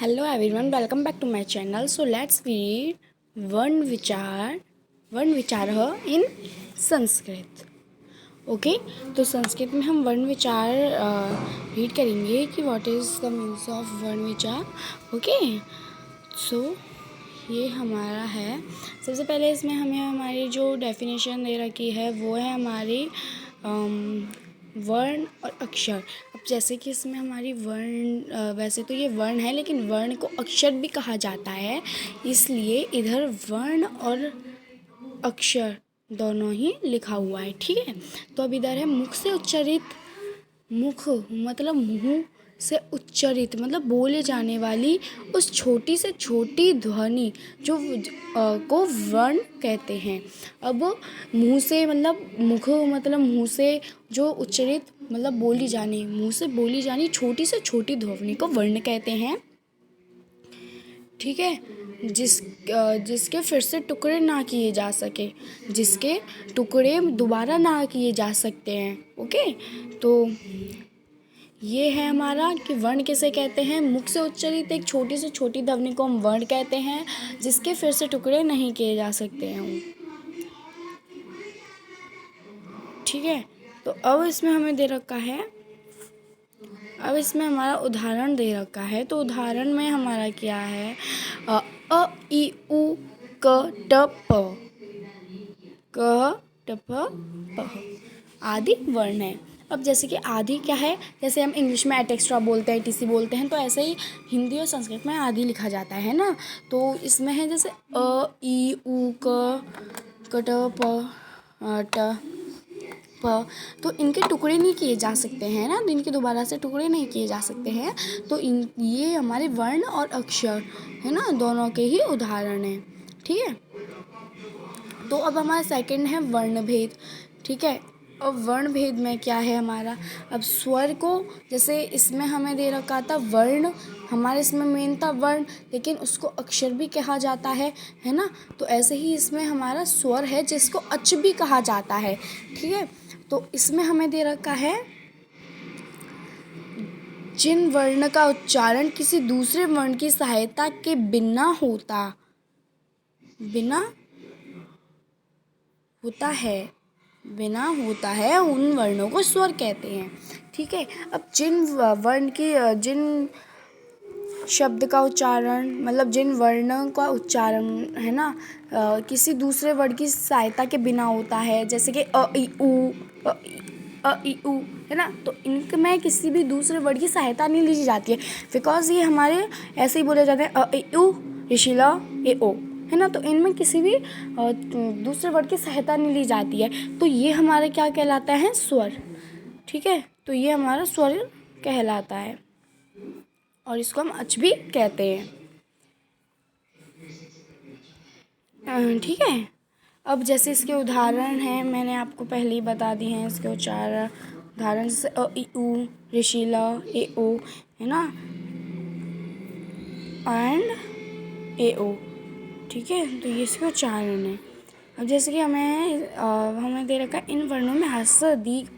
Hello everyone, welcome back to my channel. So let's read वर्ण विचारः in Sanskrit. Okay तो संस्कृत में हम वर्ण विचार रीड करेंगे कि what is the means of वर्ण विचार. ओके सो ये हमारा है. सबसे पहले इसमें हमें हमारी जो डेफिनेशन दे रखी है वो है हमारी वर्ण और अक्षर. अब जैसे कि इसमें हमारी वर्ण, वैसे तो ये वर्ण है लेकिन वर्ण को अक्षर भी कहा जाता है, इसलिए इधर वर्ण और अक्षर दोनों ही लिखा हुआ है. ठीक है, तो अब इधर है मुख से उच्चारित. मुख मतलब मुंह से उच्चारित मतलब बोले जाने वाली उस छोटी से छोटी ध्वनि जो को वर्ण कहते हैं. अब मुंह से मतलब मुख मतलब मुंह से जो उच्चारित मतलब बोली जानी, मुंह से बोली जानी छोटी से छोटी ध्वनि को वर्ण कहते हैं. ठीक है, जिसके फिर से टुकड़े ना किए जा सके, जिसके टुकड़े दोबारा ना किए जा सकते हैं. ओके तो ये है हमारा कि वर्ण किसे कहते हैं. मुख से उच्चारित एक छोटी से छोटी ध्वनि को हम वर्ण कहते हैं जिसके फिर से टुकड़े नहीं किए जा सकते हैं. ठीक है, तो अब इसमें हमें दे रखा है, अब इसमें हमारा उदाहरण दे रखा है. तो उदाहरण में हमारा क्या है, अ इ उ क ट प, क ट प प आदि वर्ण है. अब जैसे कि आदि क्या है, जैसे हम इंग्लिश में एटेक्स्ट्रा बोलते हैं, टीसी बोलते हैं, तो ऐसे ही हिंदी और संस्कृत में आदि लिखा जाता है ना. तो इसमें है जैसे अ इ उ क ट प प, तो इनके टुकड़े नहीं किए जा सकते हैं ना, तो इनके दोबारा से टुकड़े नहीं किए जा सकते हैं. तो ये हमारे वर्ण और अक्षर है ना, दोनों के ही उदाहरण हैं. ठीक है, तो अब हमारा सेकंड है वर्ण भेद. ठीक है, अब वर्ण भेद में क्या है हमारा, अब स्वर को जैसे इसमें हमें दे रखा था वर्ण, हमारे इसमें मेन था वर्ण लेकिन उसको अक्षर भी कहा जाता है ना. तो ऐसे ही इसमें हमारा स्वर है जिसको अच भी कहा जाता है. ठीक है, तो इसमें हमें दे रखा है जिन वर्ण का उच्चारण किसी दूसरे वर्ण की सहायता के बिना होता है उन वर्णों को स्वर कहते हैं. ठीक है, अब जिन शब्द का उच्चारण मतलब जिन वर्ण का उच्चारण है ना किसी दूसरे वर्ण की सहायता के बिना होता है, जैसे कि अ इ उ है ना, तो इनमें किसी भी दूसरे वर्ड की सहायता नहीं ली जाती है, बिकॉज ये हमारे ऐसे ही बोले जाते हैं अ इ उ ऋषिला ए ओ है ना. तो इनमें किसी भी दूसरे वर्ड की सहायता नहीं ली जाती है, तो ये हमारा क्या कहलाता है, स्वर. ठीक है, तो ये हमारा स्वर कहलाता है और इसको हम अच भी कहते हैं. ठीक है, अब जैसे इसके उदाहरण हैं मैंने आपको पहले ही बता दिए हैं इसके उदाहरण, जैसे अ इ उ ऋषिला ए ओ है ना एंड ए ओ. ठीक है, तो ये इसके उच्चारण है. अब जैसे कि हमें दे रखा है इन वर्णों में ह्रस्व दीर्घ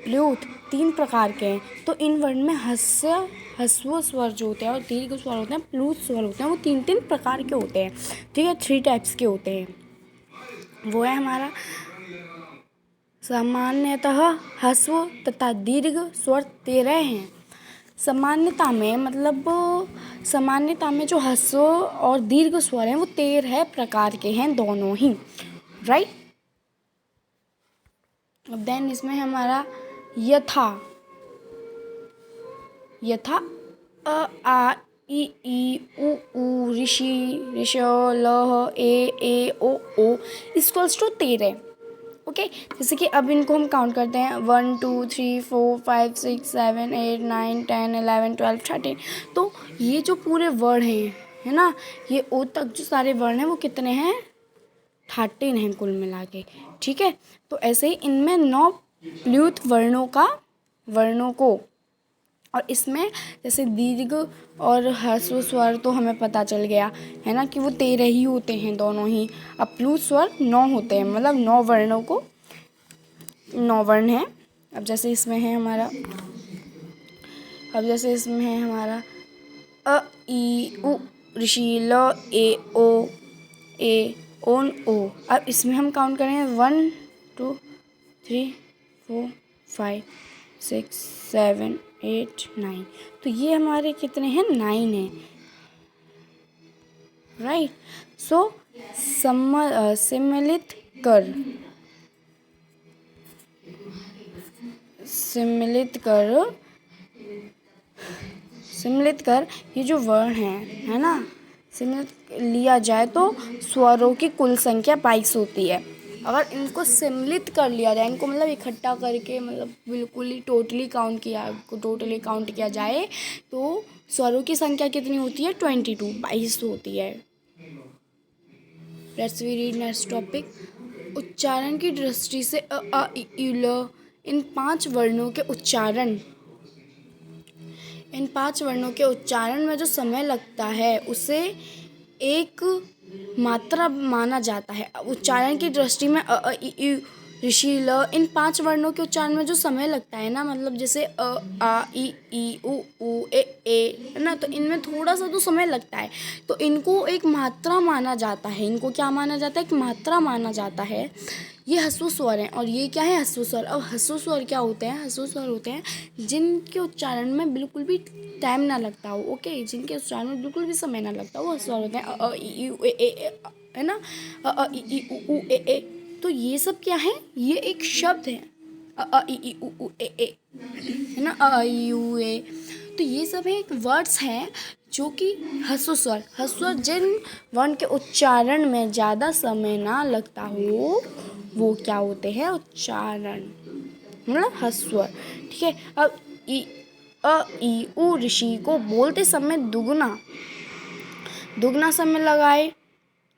प्लुत 3 प्रकार के हैं. तो इन वर्ण में ह्रस्व स्वर जो होते हैं और दीर्घ स्वर होते हैं, प्लुत स्वर होते हैं, वो 3 प्रकार के होते हैं. ठीक है, 3 टाइप्स के होते हैं. वो है हमारा सामान्यतः ह्रस्व तथा दीर्घ स्वर 13 हैं. सामान्यता में जो ह्रस्व और दीर्घ स्वर हैं वो 13 प्रकार के हैं दोनों ही. राइट, अब देन इसमें हमारा यथा अ आ इ उ ऊ ऋषि ऋष ल ए ओ इक्वल्स टू 13. ओके, जैसे कि अब इनको हम काउंट करते हैं 1 2 3 4 5 6 7 8 9 10 11 12 13. तो ये जो पूरे वर्ड हैं है ना, ये ओ तक जो सारे वर्ण हैं वो कितने हैं, 13 हैं कुल मिला के. ठीक है, तो ऐसे ही इनमें 9 प्लुत वर्णों को और इसमें जैसे दीर्घ और ह्रस्व स्वर तो हमें पता चल गया है ना कि वो 13 ही होते हैं दोनों ही. अब प्लुत स्वर 9 होते हैं, मतलब 9 वर्णों को 9 वर्ण हैं. अब जैसे इसमें है हमारा अ ई उ ऋषि ल ए ओ ए ओन ओ। अब इसमें हम काउंट करेंगे 1 2 3 4 5 6 7 8 9। तो ये हमारे कितने हैं? 9 हैं, राइट। सो सम्मिलित कर सम्मिलित कर ये जो वर्ण है ना, सम्मिलित लिया जाए तो स्वरों की कुल संख्या 22 होती है। अगर इनको सम्मिलित कर लिया जाए, इनको मतलब इकट्ठा करके मतलब बिल्कुल ही टोटली काउंट किया जाए तो स्वरों की संख्या कितनी होती है? 22 होती है। Let's we read next topic. उच्चारण की दृष्टि से अ आ इ ई ल इन 5 वर्णों के उच्चारण में जो समय लगता है उसे एक मात्रा माना जाता है। उच्चारण की दृष्टि में अ ई ई ऋषि ल इन 5 वर्णों के उच्चारण में जो समय लगता है ना, मतलब जैसे अ आ ई उ ए है ना, तो इनमें थोड़ा सा तो समय लगता है, तो इनको एक मात्रा माना जाता है। इनको क्या माना जाता है? एक मात्रा माना जाता है। ये ह्रस्व स्वर हैं और ये क्या है? ह्रस्व स्वर। अब ह्रस्व स्वर क्या होते हैं? ह्रस्व स्वर होते हैं जिनके उच्चारण में बिल्कुल भी टाइम ना लगता हो, ओके, जिनके उच्चारण में बिल्कुल भी समय ना लगता हो, वो स्वर होते हैं अ ई उ ए है ना, अ ई उ ए। तो ये सब क्या है? ये एक शब्द है, अ ई उ ए है ना, अ ई उ ए। तो ये सब है एक वर्ड्स हैं जो कि ह्रस्व स्वर जिन वर्ण के उच्चारण में ज़्यादा समय ना लगता हो वो क्या होते हैं? उच्चारण, मतलब ह्रस्व स्वर, ठीक है। अब अ ई उ ऋषि को बोलते समय दुगना समय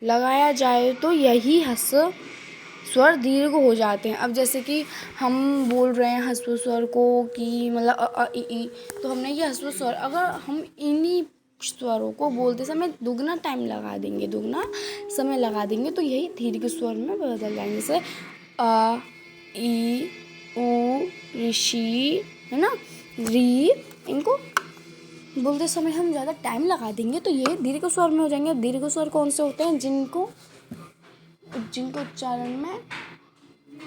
लगाया जाए तो यही ह्रस्व स्वर दीर्घ हो जाते हैं। अब जैसे कि हम बोल रहे हैं ह्रस्व स्वर को कि मतलब अ ई, तो हमने ये ह्रस्व स्वर, अगर हम इन्हीं स्वरों को बोलते समय दुगना समय लगा देंगे तो यही दीर्घ स्वर में बदल जाएंगे। जैसे अ ई उ ऋषि, है ना, री, इनको बोलते समय हम ज़्यादा टाइम लगा देंगे तो ये दीर्घ स्वर में हो जाएंगे। दीर्घ स्वर कौन से होते हैं? जिनको उच्चारण में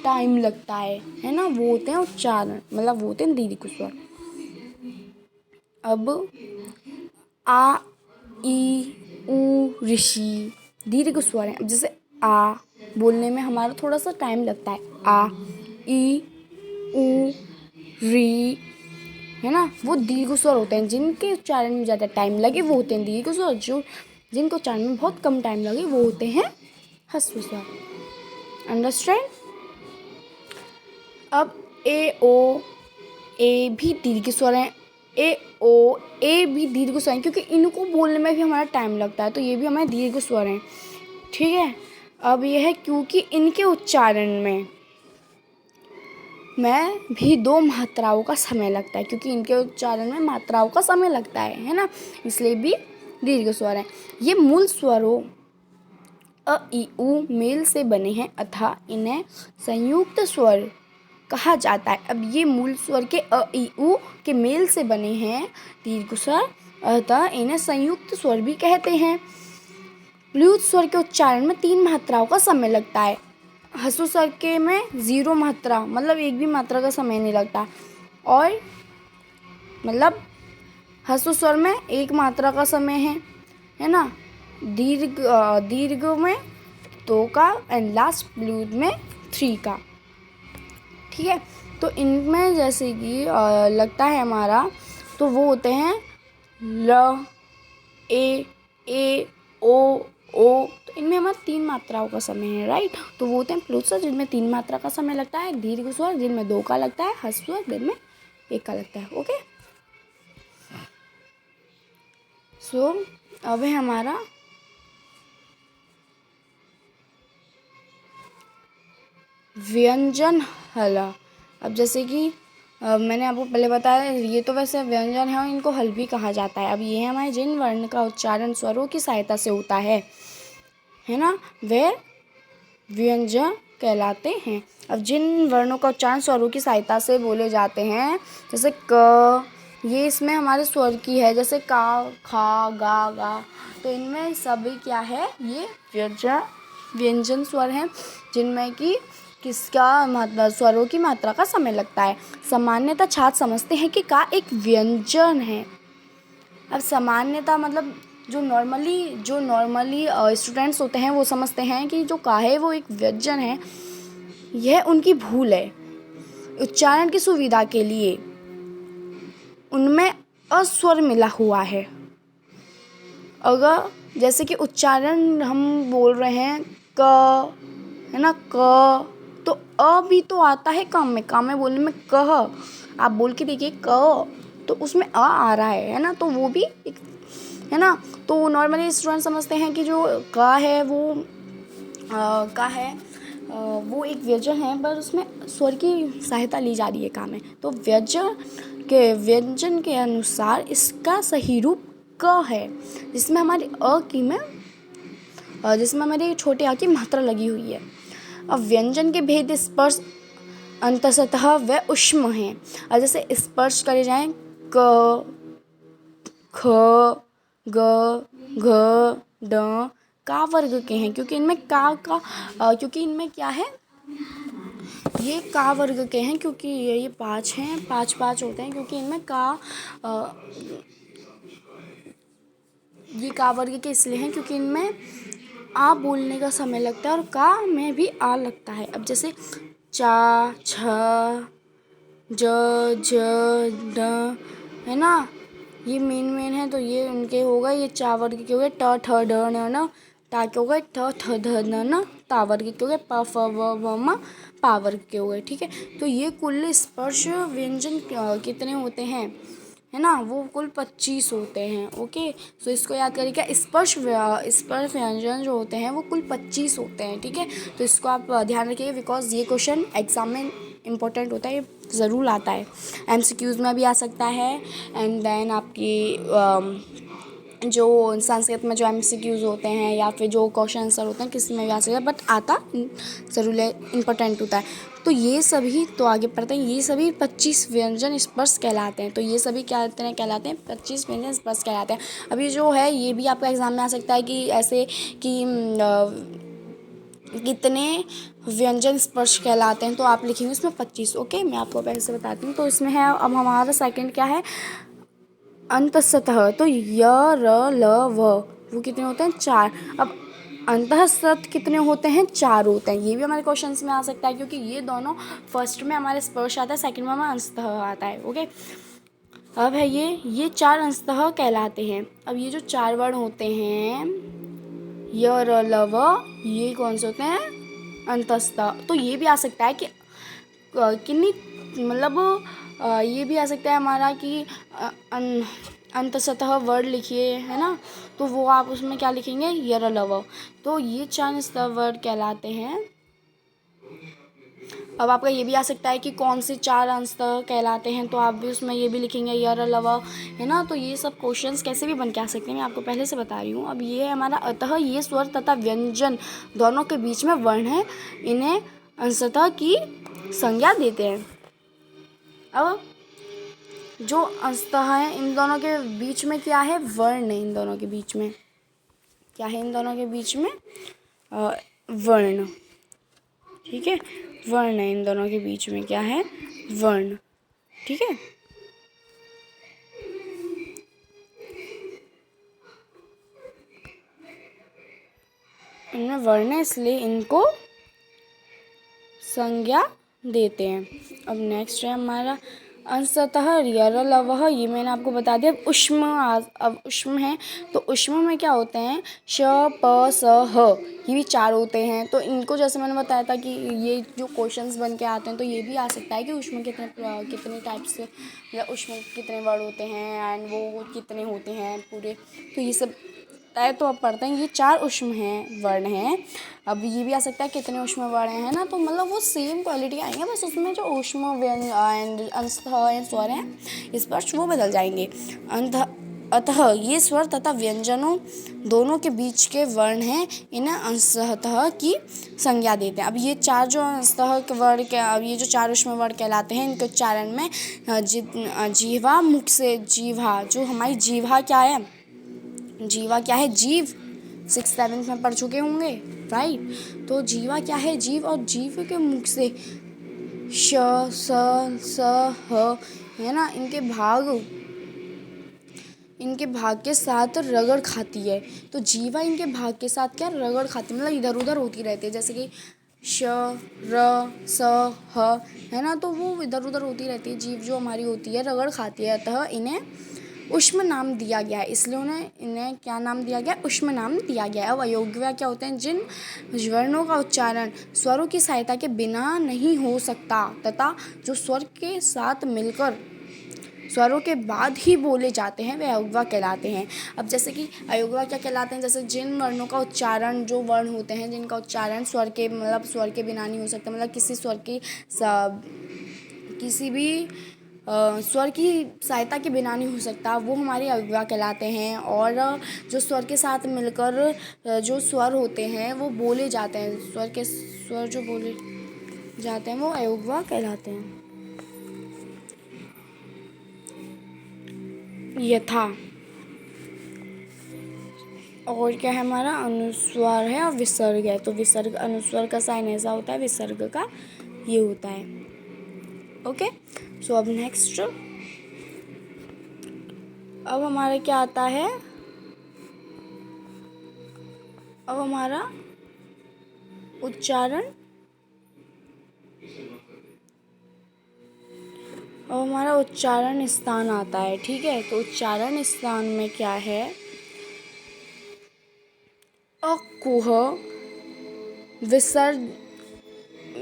टाइम लगता है ना, वो होते हैं उच्चारण, मतलब वो होते हैं दीर्घ स्वर। अब आ ई उ ऋषि दीर्घ स्वर है। अब जैसे आ बोलने में हमारा थोड़ा सा टाइम लगता है, आ ई उ री, है ना, वो दीर्घ स्वर होते हैं। जिनके उच्चारण में ज़्यादा टाइम लगे वो होते हैं दीर्घ स्वर, जो जिनको उच्चारण में बहुत कम टाइम लगे वो होते हैं ह्रस्व स्वर। अंडरस्टैंड? अब ए भी दीर्घ स्वर हैं, ए भी दीर्घ स्वर हैं क्योंकि इनको बोलने में भी हमारा टाइम लगता है, तो ये भी हमारे दीर्घ स्वर हैं, ठीक है। अब यह है क्योंकि इनके उच्चारण में भी 2 मात्राओं का समय लगता है, क्योंकि इनके उच्चारण में मात्राओं का समय लगता है ना, इसलिए भी दीर्घ स्वर है। ये मूल स्वरों अ ई उ मेल से बने हैं अतः इन्हें संयुक्त स्वर कहा जाता है। अब ये मूल स्वर के अ ई उ के मेल से बने हैं दीर्घ स्वर, अतः इन्हें संयुक्त स्वर भी कहते हैं। प्लुत स्वर के उच्चारण में 3 मात्राओं का समय लगता है। ह्रस्व स्वर के में 0 मात्रा, मतलब एक भी मात्रा का समय नहीं लगता, और मतलब ह्रस्व स्वर में 1 मात्रा का समय है ना, दीर्घ में 2 का एंड लास्ट प्लुत में 3 का, ठीक है। तो इनमें जैसे कि लगता है हमारा, तो वो होते हैं ल, ए ओ, तो इनमें हमारा 3 मात्राओं का समय है, राइट। तो वो होते हैं प्लुत स्वर जिनमें 3 मात्रा का समय लगता है, दीर्घ स्वर जिनमें 2 का लगता है, ह्रस्व स्वर जिनमें 1 का लगता है, ओके। सो अब है हमारा व्यंजन हल। अब जैसे कि मैंने आपको पहले बताया, ये तो वैसे व्यंजन है और इनको हल भी कहा जाता है। अब ये है हमारे जिन वर्ण का उच्चारण स्वरों की सहायता से होता है ना, वे व्यंजन कहलाते हैं। अब जिन वर्णों का उच्चारण स्वरों की सहायता से बोले जाते हैं, जैसे क, ये इसमें हमारे स्वर की है, जैसे का, खा, गा, गा। तो इनमें सभी क्या है, ये व्यंजन स्वर हैं, जिनमें कि किसका मात्रा, स्वरों की मात्रा का समय लगता है। सामान्यतः छात्र समझते हैं कि का एक व्यंजन है। अब सामान्यतः मतलब जो नॉर्मली स्टूडेंट्स होते हैं वो समझते हैं कि जो का है वो एक व्यंजन है। यह उनकी भूल है। उच्चारण की सुविधा के लिए उनमें अस्वर मिला हुआ है। अगर जैसे कि उच्चारण हम बोल रहे हैं क, है ना, क, तो अ भी तो आता है काम में बोलने में कह। आप बोल के देखिए क, तो उसमें आ रहा है ना, तो वो भी एक, है ना। तो नॉर्मली स्टूडेंट समझते हैं कि जो का है वो वो एक व्यंजन है, पर उसमें स्वर की सहायता ली जा रही है का में। तो व्यंजन के अनुसार इसका सही रूप क है, जिसमें हमारी जिसमें हमारे छोटे आ की मात्रा लगी हुई है। अब व्यंजन के भेद स्पर्श, अंतसतः व ऊष्म हैं। और जैसे स्पर्श करे जाएं क, ख, ग, घ, ड, का वर्ग के हैं, क्योंकि इनमें क्या है, ये का वर्ग के हैं, क्योंकि ये पाँच हैं, पाँच होते हैं, क्योंकि इनमें ये का वर्ग के इसलिए हैं क्योंकि इनमें आ बोलने का समय लगता है और का में भी आ लगता है। अब जैसे चा, छ, ज, झ, ड, है ना, ये मेन है, तो ये उनके होगा। ये चा वर्ग के हो गए ट, ठ, ड, न, न। ता के हो गए ठ, थ, ध, न, न। ता वर्ग के हो गए प, फ, व, म। पा वर्ग के हो गए। ठीक है, तो ये कुल स्पर्श व्यंजन कितने होते हैं, है ना, वो कुल 25 होते हैं। ओके, तो इसको याद करिएगा, स्पर्श व्यंजन जो होते हैं वो कुल 25 होते हैं। ठीक है, तो इसको आप ध्यान रखिएगा, बिकॉज ये क्वेश्चन एग्जाम में इम्पोर्टेंट होता है, ये ज़रूर आता है। MCQs में भी आ सकता है, एंड देन आपकी जो संस्कृत में जो MCQs होते हैं या फिर जो क्वेश्चन आंसर होते हैं किसी में भी आ सकता है, बट आता ज़रूर है, इम्पोर्टेंट होता है। तो ये सभी, तो आगे पढ़ते हैं, ये सभी 25 व्यंजन स्पर्श कहलाते हैं। तो ये सभी क्या कहलाते हैं, 25 व्यंजन स्पर्श कहलाते हैं। अभी जो है ये भी आपका एग्जाम में आ सकता है कि ऐसे कि कितने व्यंजन स्पर्श कहलाते हैं, तो आप लिखेंगे उसमें 25। ओके, मैं आपको पहले से बताती हूँ। तो इसमें है, अब हमारा सेकंड क्या है, अंतसतः। तो य, र, ल, वो कितने होते हैं, 4। अब अंतःसत कितने होते हैं, 4 होते हैं। ये भी हमारे क्वेश्चंस में आ सकता है, क्योंकि ये दोनों फर्स्ट में हमारे स्पर्श आता है, सेकंड में हमारा अंतः आता है। ओके, अब है ये 4 अंतः कहलाते हैं। अब ये जो 4 वर्ण होते हैं य, र, ल, व, ये कौन से होते हैं, अंतस्तः। तो ये भी आ सकता है कि किन्नी, मतलब ये भी आ सकता है हमारा कि अंतसतः वर्ड लिखिए, है ना, तो वो आप उसमें क्या लिखेंगे, य, र, ल, व। तो ये 4 अंतसतः वर्ड कहलाते हैं। अब आपका ये भी आ सकता है कि कौन से 4 अंतसतः कहलाते हैं, तो आप भी उसमें ये भी लिखेंगे य, र, ल, व, है ना। तो ये सब क्वेश्चंस कैसे भी बन के आ सकते हैं, मैं आपको पहले से बता रही हूँ। अब ये है हमारा अतः, ये स्वर तथा व्यंजन दोनों के बीच में वर्ण है, इन्हें अंतसतः की संज्ञा देते हैं। अब जो अंतः है, इन दोनों के बीच में क्या है, वर्ण है। इन दोनों के बीच में क्या है, इन दोनों के बीच में वर्ण। ठीक है, वर्ण है, इन दोनों के बीच में क्या है, वर्ण। ठीक है, इनमें वर्ण है, इसलिए इनको संज्ञा देते हैं। अब नेक्स्ट है हमारा अंशतः य, र, ल, व, ये मैंने आपको बता दिया। अब ऊष्म है, तो ऊष्म में क्या होते हैं, श, प, स, ह, ये भी 4 होते हैं। तो इनको जैसे मैंने बताया था कि ये जो क्वेश्चंस बन के आते हैं, तो ये भी आ सकता है कि ऊष्म कितने टाइप्स से, या ऊष्म कितने वर्ड होते हैं, एंड वो कितने होते हैं पूरे, तो ये सब है। तो अब पढ़ते हैं, ये 4 ऊष्म हैं, वर्ण हैं। अब ये भी आ सकता है कितने ऊष्म वर्ण हैं, ना, तो मतलब वो सेम क्वालिटी आएंगे, बस उसमें जो ऊष्म एंड अंतः एंड स्वर हैं स्पर्श वो बदल जाएंगे। अतः ये स्वर तथा व्यंजनों दोनों के बीच के वर्ण हैं, इन्हें अंशतः की संज्ञा देते हैं। अब ये चार जो अंशतः के वर्ण के अब ये जो चार ऊष्म वर्ण कहलाते हैं, इनके उच्चारण में जीवा मुख से जीवा जो हमारी जीवा क्या है, जीवा क्या है, जीव 6th-7th में पढ़ चुके होंगे, राइट। तो जीवा क्या है, जीव, और जीव के मुख से श स ह है ना, इनके भाग के साथ रगड़ खाती है। तो जीवा इनके भाग के साथ क्या रगड़ खाती है, मतलब इधर उधर होती रहती है, जैसे कि श र स ह है ना, तो वो इधर उधर होती रहती है, जीव जो हमारी होती है रगड़ खाती है, अतः इन्हें उष्म नाम दिया गया है। इसलिए इन्हें क्या नाम दिया गया, उष्म नाम दिया गया है। अब अयोग्य क्या होते हैं, जिन वर्णों का उच्चारण स्वरों की सहायता के बिना नहीं हो सकता तथा जो स्वर के साथ मिलकर स्वरों के बाद ही बोले जाते हैं, वे अयोग्य कहलाते हैं। अब जैसे कि अयोग्य क्या कहलाते हैं, जैसे जिन वर्णों का उच्चारण, जो वर्ण होते हैं जिनका उच्चारण स्वर के बिना नहीं हो सकता, मतलब किसी भी स्वर की सहायता के बिना नहीं हो सकता, वो हमारे अयोग्य कहलाते हैं। और जो स्वर के साथ मिलकर जो स्वर होते हैं वो बोले जाते हैं, स्वर जो बोले जाते हैं वो अयोग्य कहलाते हैं। यथा, और क्या है हमारा, अनुस्वार है और विसर्ग है। तो विसर्ग, अनुस्वार का साइन ऐसा होता है, विसर्ग का ये होता है। ओके, सो अब नेक्स्ट, अब हमारा क्या आता है, अब हमारा उच्चारण, अब हमारा उच्चारण स्थान आता है, ठीक है। तो उच्चारण स्थान में क्या है, अकुह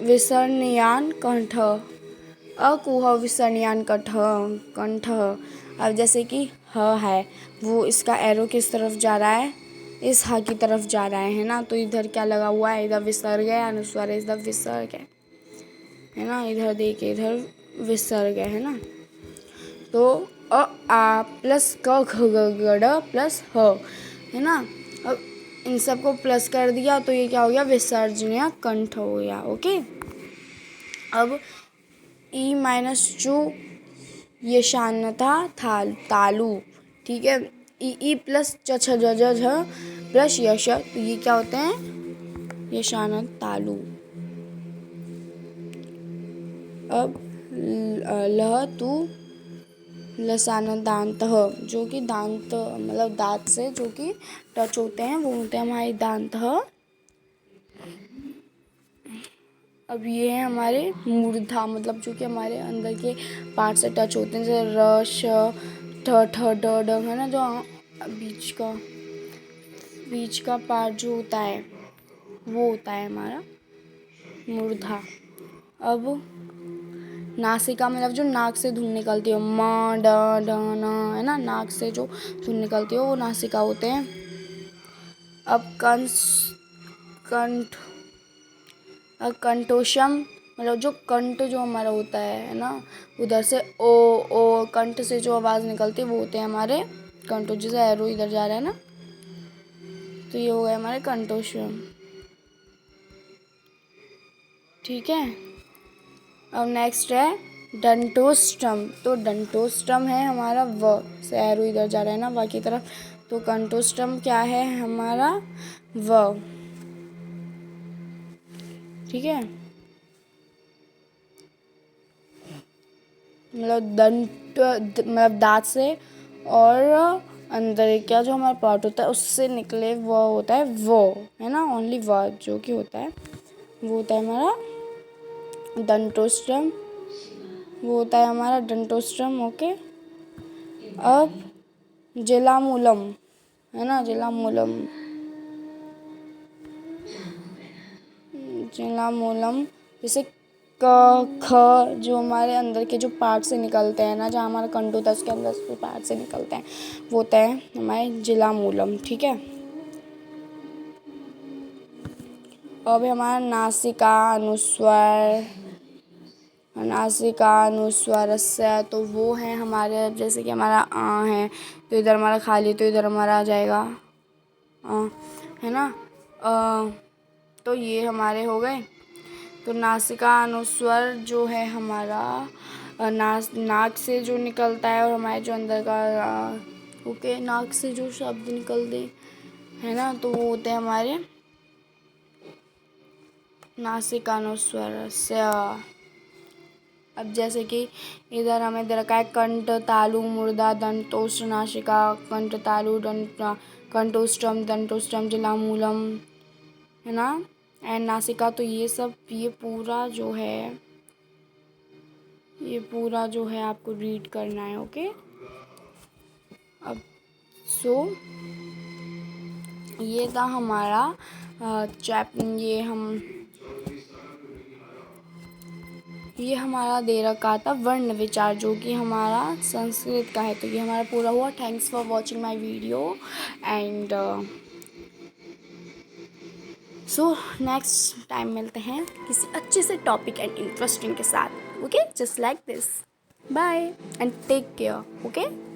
विसर्णयान कंठ, अकुह विसर्णयान कंठ। अब जैसे कि ह है, वो इसका एरो किस तरफ जा रहा है, इस ह की तरफ जा रहा है ना, तो इधर क्या लगा हुआ है, इधर विसर्ग है, अनुस्वार है, इधर विसर्ग है ना, इधर देखिए इधर विसर्ग है ना। तो अ आ प्लस क ख ग ग ड प्लस ह है ना। अब इन सबको प्लस कर दिया तो ये क्या हो गया, विसर्जनीय कंठ हो गया। ओके, अब ई माइनस जो ये शानता तालु, ठीक है, ई प्लस च छ ज ज झ प्लस यश, तो ये क्या होते हैं, ये शानत तालु। अब लह तू लसानत दांत, जो कि दांत मतलब दांत से जो कि टच होते हैं वो होते हैं हमारे दांत। अब ये है हमारे मूर्धा, मतलब जो कि हमारे अंदर के पार्ट से टच होते हैं, जैसे र श ठ ठ ड ड है ना, जो बीच का पार्ट जो होता है वो होता है हमारा मूर्धा। अब नासिका, मतलब जो नाक से धुन निकलती है, म ड ढ न, है ना, नाक से जो धुन निकलती है वो नासिका होते हैं। अब कंठोषम, मतलब जो कंठ जो हमारा होता है ना, उधर से ओ कंठ से जो आवाज़ निकलती है वो होते हैं हमारे कंठों, जैसे एरो इधर जा रहा है ना, तो ये हो गए हमारे कंठोषम, ठीक है। अब नेक्स्ट है दंतोस्टम, तो दंतोस्टम है हमारा व से एरो इधर जा रहा है ना व की तरफ, तो कंठोस्टम क्या है हमारा व, ठीक है। मतलब मतलब दांत से और अंदर क्या जो हमारा पार्ट होता है उससे निकले वो होता है वो, है ना, ओनली व जो कि होता है वो होता है हमारा दंतोस्टम, वो होता है हमारा दंतोस्टम। ओके, अब जिलामूलम, है ना, जिलामूलम जैसे क ख जो हमारे अंदर के जो पार्ट से निकलते हैं ना, जहाँ हमारा कंठ होता है उसके अंदर से पार्ट से निकलते हैं वो होता है हमारे जिलामूलम, ठीक है। अब हमारा नासिका अनुस्वार, नासिकानुस्वारस्य, तो वो है हमारे, जैसे कि हमारा आ है तो इधर हमारा खाली, तो इधर हमारा आ जाएगा आ, है ना। तो ये हमारे हो गए। तो नासिका अनुस्वर जो है हमारा नाक से जो निकलता है, और हमारे जो अंदर का ओके, नाक से जो शब्द निकलते है ना, तो वो होते हैं हमारे नासिकानुस्वारस्य। अब जैसे कि इधर हमें दे रखा है कंठ, तालु, मुर्दा, दंतोष्ठ, नासिका, कंठ, तालु, कंठोष्ठम, दंतोष्ठम, जिलामूलम, है ना, एंड नासिका। तो ये सब, ये पूरा जो है आपको रीड करना है। ओके। अब सो ये था हमारा ये हमारा दे रखा था वर्ण विचार, जो कि हमारा संस्कृत का है। तो ये हमारा पूरा हुआ। Thanks for watching my video and so next time मिलते हैं किसी अच्छे से टॉपिक एंड इंटरेस्टिंग के साथ। Okay, just like this. Bye and take care. Okay.